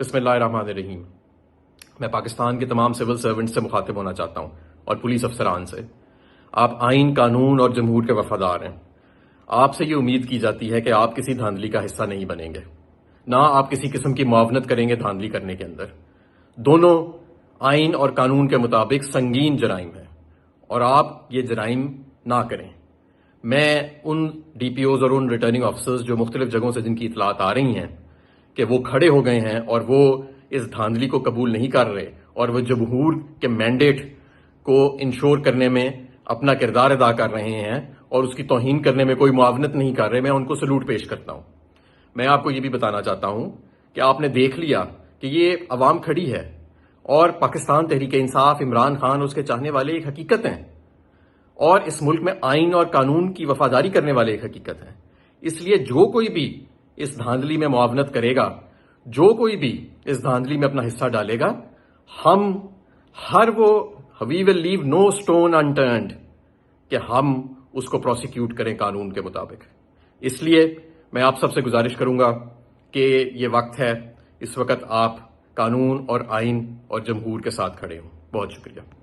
بسم اللہ الرحمن الرحیم۔ میں پاکستان کے تمام سول سرونٹ سے مخاطب ہونا چاہتا ہوں اور پولیس افسران سے۔ آپ آئین، قانون اور جمہور کے وفادار ہیں۔ آپ سے یہ امید کی جاتی ہے کہ آپ کسی دھاندلی کا حصہ نہیں بنیں گے، نہ آپ کسی قسم کی معاونت کریں گے دھاندلی کرنے کے اندر۔ دونوں آئین اور قانون کے مطابق سنگین جرائم ہیں اور آپ یہ جرائم نہ کریں۔ میں ان ڈی پی اوز اور ان ریٹرننگ آفیسرز جو مختلف جگہوں سے جن کی اطلاعات آ رہی ہیں کہ وہ کھڑے ہو گئے ہیں اور وہ اس دھاندلی کو قبول نہیں کر رہے اور وہ جمہور کے مینڈیٹ کو انشور کرنے میں اپنا کردار ادا کر رہے ہیں اور اس کی توہین کرنے میں کوئی معاونت نہیں کر رہے، میں ان کو سلوٹ پیش کرتا ہوں۔ میں آپ کو یہ بھی بتانا چاہتا ہوں کہ آپ نے دیکھ لیا کہ یہ عوام کھڑی ہے اور پاکستان تحریک انصاف، عمران خان اور اس کے چاہنے والے ایک حقیقت ہیں، اور اس ملک میں آئین اور قانون کی وفاداری کرنے والے ایک حقیقت ہیں۔ اس لیے جو کوئی بھی اس دھاندلی میں معاونت کرے گا، جو کوئی بھی اس دھاندلی میں اپنا حصہ ڈالے گا، وی ول لیو نو اسٹون انٹرنڈ کہ ہم اس کو پروسیکیوٹ کریں قانون کے مطابق۔ اس لیے میں آپ سب سے گزارش کروں گا کہ یہ وقت ہے، اس وقت آپ قانون اور آئین اور جمہور کے ساتھ کھڑے ہوں۔ بہت شکریہ۔